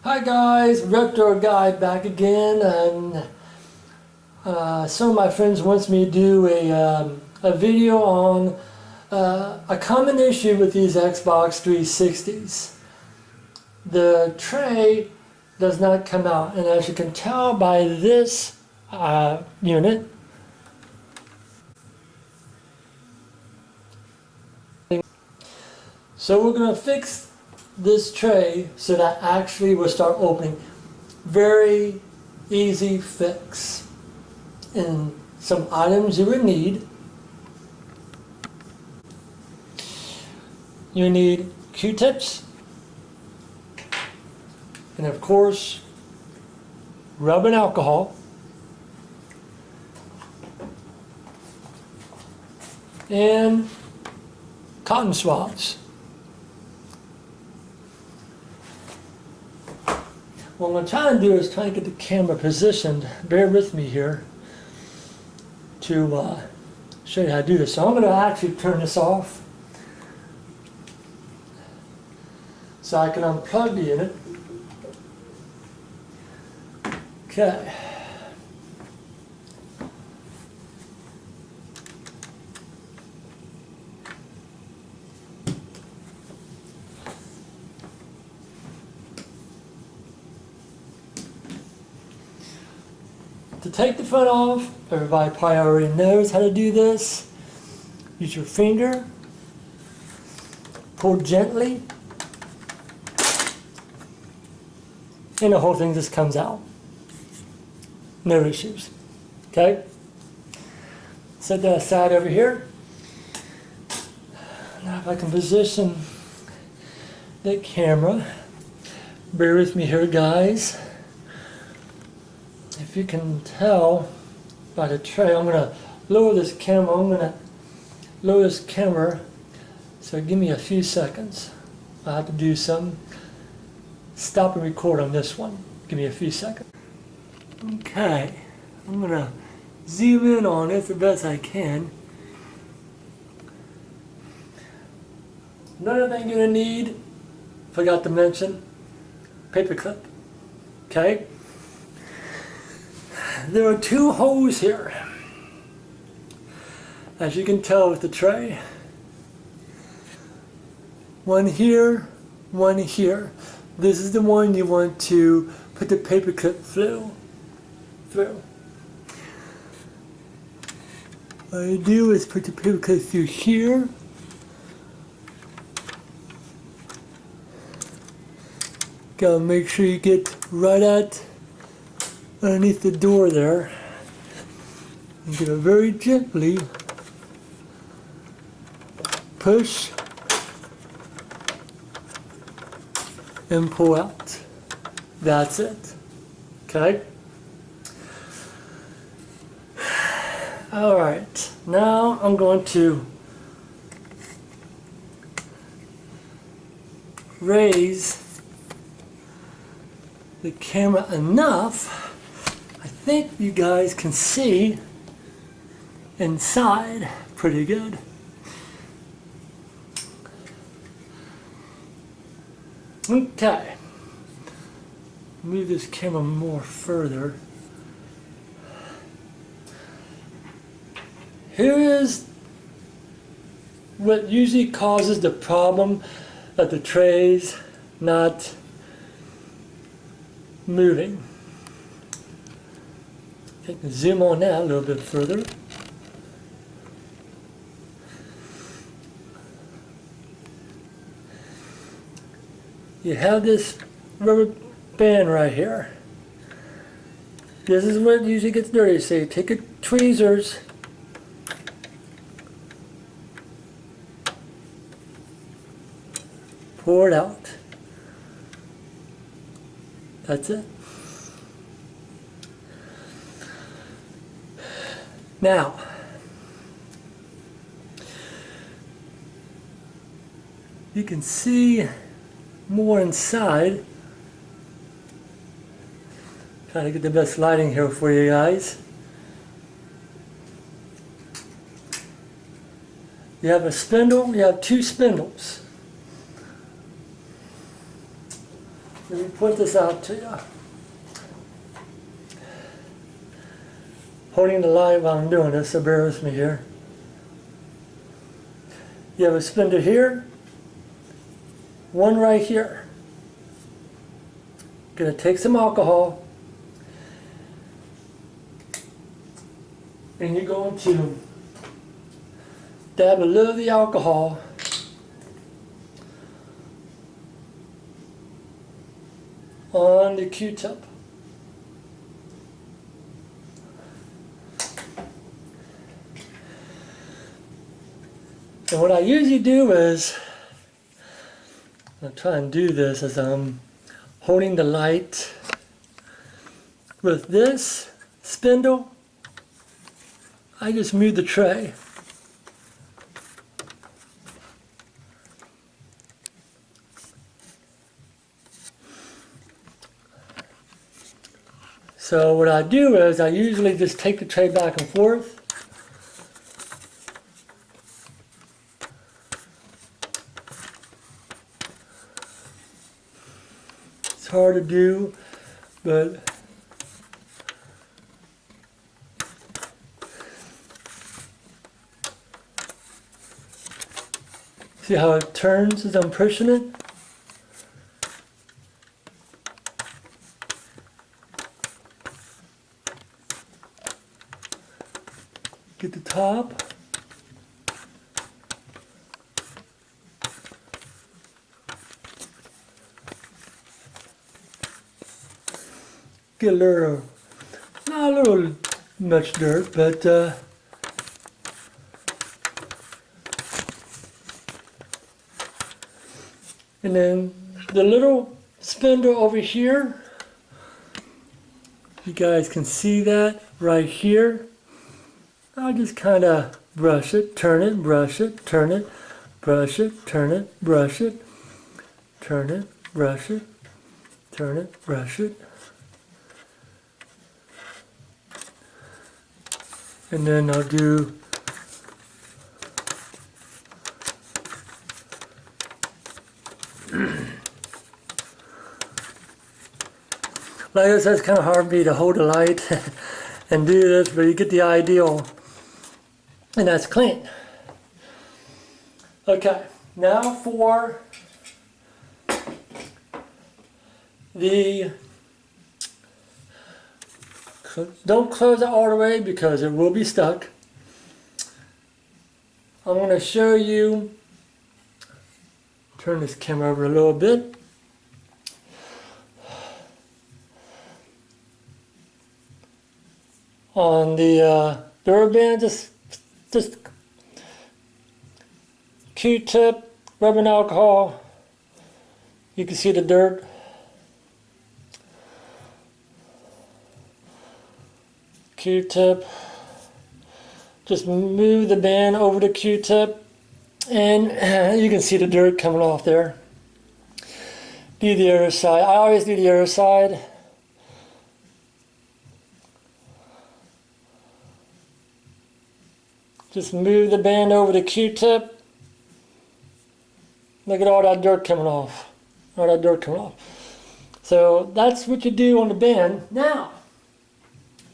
Hi guys, Retro Guy back again, and some of my friends wants me to do a video on a common issue with these Xbox 360s. The tray does not come out, and as you can tell by this unit, so we're going to fix this tray so that actually will start opening. Very easy fix. And some items you would need. You need Q-tips, and of course rubbing alcohol, and cotton swabs. What I'm going to try to do is try to get the camera positioned. Bear with me here to show you how to do this. So I'm going to actually turn this off so I can unplug the unit. Okay. To take the front off, everybody probably already knows how to do this. Use your finger, pull gently, and the whole thing just comes out. No issues. Okay? Set that aside over here. Now if I can position the camera, bear with me here guys. If you can tell by the tray, I'm going to lower this camera. I'm going to lower this camera, so give me a few seconds. I have to do some stop and record on this one. Give me a few seconds. Okay, I'm going to zoom in on it the best I can. Another thing you're going to need, forgot to mention, paper clip. Okay? There are two holes here, as you can tell with the tray. One here, one here. This is the one you want to put the paper clip through. What you do is put the paper clip through here. Gotta make sure you get right at underneath the door there, and get it very gently push and pull out. That's it. Okay? Alright, now I'm going to raise the camera enough I think you guys can see inside pretty good. Okay, move this camera more further. Here is what usually causes the problem of the trays not moving. I can zoom on that a little bit further. You have this rubber band right here. This is what usually gets dirty. So you take your tweezers, pour it out. That's it. Now, you can see more inside. Trying to get the best lighting here for you guys. You have a spindle, you have two spindles. Let me point this out to you. Holding the light while I'm doing this, so bear with me here. You have a spindle here, one right here. Gonna take some alcohol, and you're going to dab a little of the alcohol on the Q-tip. And what I usually do is, I'll try and do this as I'm holding the light with this spindle. I just move the tray. So what I do is I usually just take the tray back and forth. It's hard to do, but see how it turns as I'm pushing it? Get the top. Get a little, not a little much dirt, but and then the little spindle over here, you guys can see that right here. I'll just kind of brush it, turn it, brush it, turn it, brush it, turn it, brush it, turn it, brush it, turn it, brush it. And then I'll do like I said, it's kind of hard for me to hold the light and do this, but you get the ideal. And that's clean. Okay, now for the, don't close it all the way because it will be stuck. I'm going to show you, turn this camera over a little bit. On the rubber band, just Q-tip, rubbing alcohol. You can see the dirt. Q-tip. Just move the band over the Q-tip, and you can see the dirt coming off there. Do the other side. I always do the other side. Just move the band over the Q-tip. Look at all that dirt coming off. All that dirt coming off. So that's what you do on the band. Now,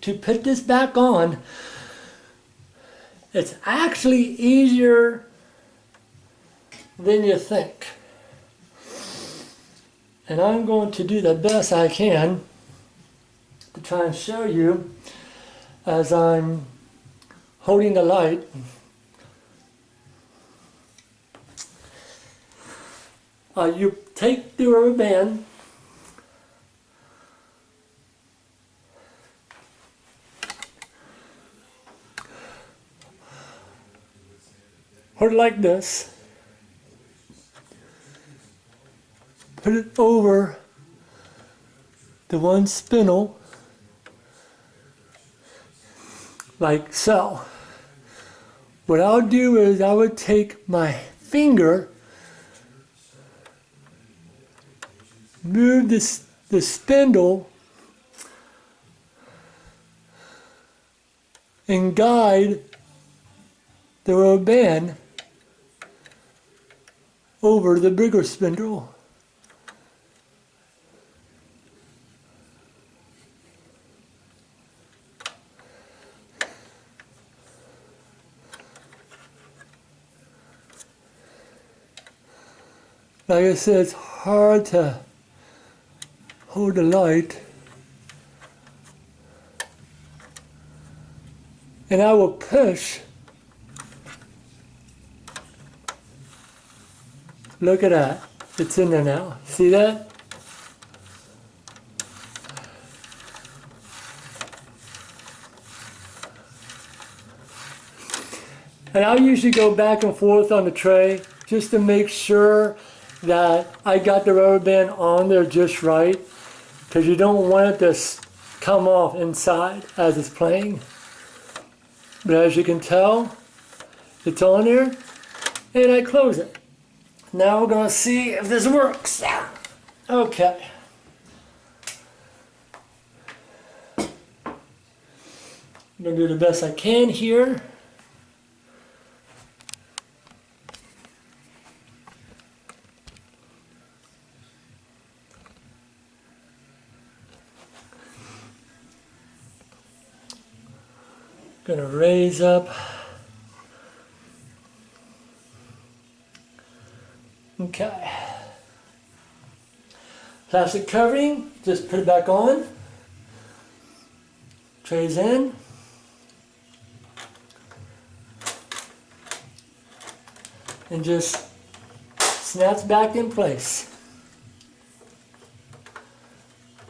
to put this back on, it's actually easier than you think. And I'm going to do the best I can to try and show you as I'm holding the light. You take the rubber band, hold it like this, put it over the one spindle, like so. What I'll do is I would take my finger, move the spindle, and guide the rubber band over the bigger spindle. Like I said, it's hard to hold the light. And I will push. Look at that. It's in there now. See that? And I'll usually go back and forth on the tray just to make sure that I got the rubber band on there just right, because you don't want it to come off inside as it's playing. But as you can tell, it's on there, and I close it. Now we're going to see if this works. Okay. I'm going to do the best I can here. Gonna raise up. Okay. Plastic covering, just put it back on. Trays in. And just snaps back in place.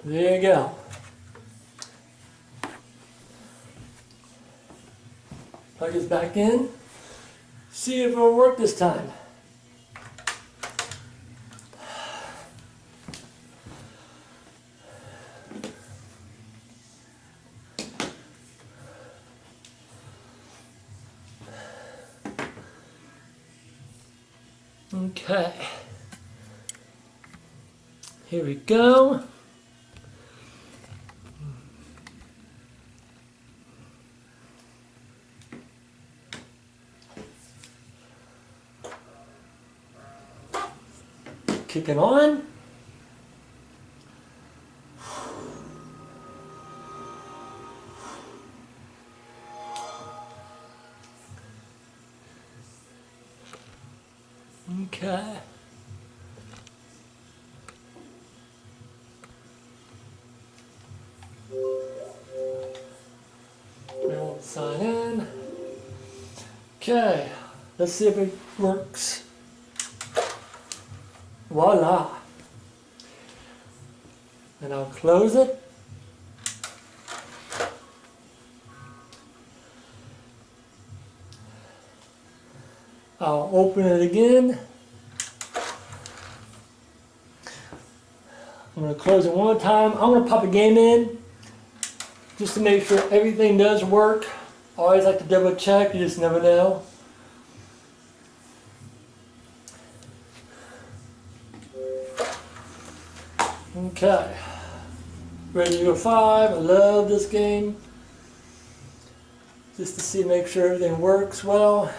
There you go. Plug this back in. See if it'll work this time. Okay. Here we go. Kicking on. Okay. Now sign in. Okay, let's see if it works. Voila. And I'll close it. I'll open it again. I'm going to close it one more time. I'm going to pop a game in just to make sure everything does work. I always like to double check, you just never know. Okay, Resident Evil 5, I love this game. Just to see, make sure everything works well.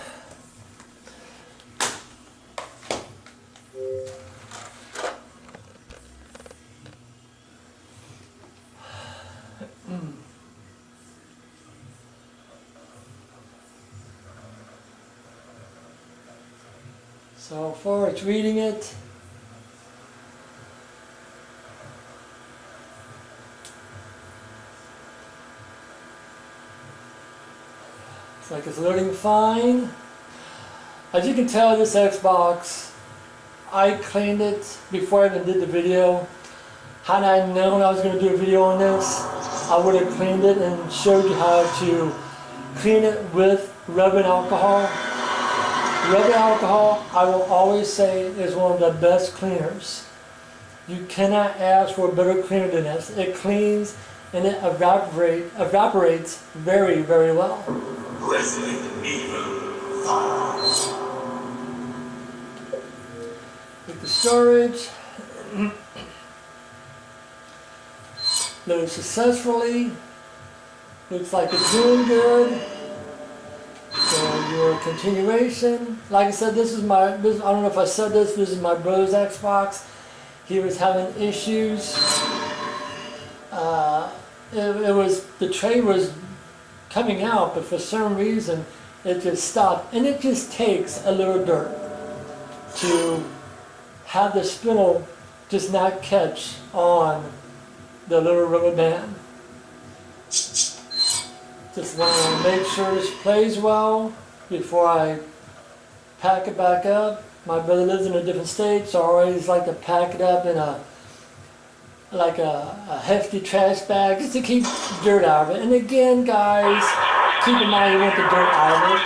So far it's reading it. Looks like it's loading fine. As you can tell, this Xbox, I cleaned it before I even did the video. Had I known I was going to do a video on this, I would have cleaned it and showed you how to clean it with rubbing alcohol. Rubbing alcohol, I will always say, is one of the best cleaners. You cannot ask for a better cleaner than this. It cleans and it evaporates very, very well. Resident Evil 5. With the storage, load successfully. Looks like it's doing good. So your continuation, like I said, this is I don't know if I said this is my brother's Xbox. He was having issues. The tray was coming out, but for some reason it just stopped. And it just takes a little dirt to have the spindle just not catch on the little rubber band. Just want to make sure this plays well before I pack it back up. My brother lives in a different state, so I always like to pack it up in a hefty trash bag just to keep dirt out of it. And again, guys, keep in mind you want the dirt out of it.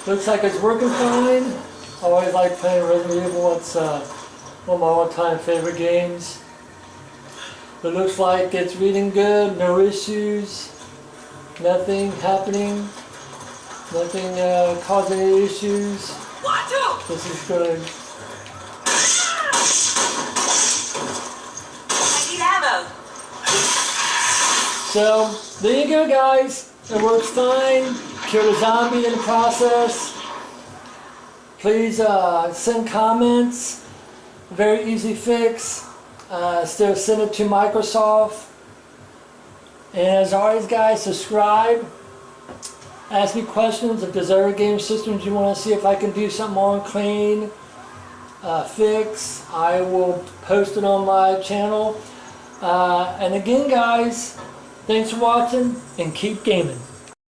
Looks like it's working fine. I always like playing Resident Evil. It's one of my all-time favorite games. It looks like it's reading good, no issues, nothing happening, nothing causing any issues. This is good. I need ammo. So, there you go, guys. It works fine. Killed a zombie in the process. Please send comments. Very easy fix. Still send it to Microsoft. And as always, guys, subscribe. Ask me questions if there's other game systems you want to see if I can do something on clean, fix. I will post it on my channel. And again, guys, thanks for watching and keep gaming.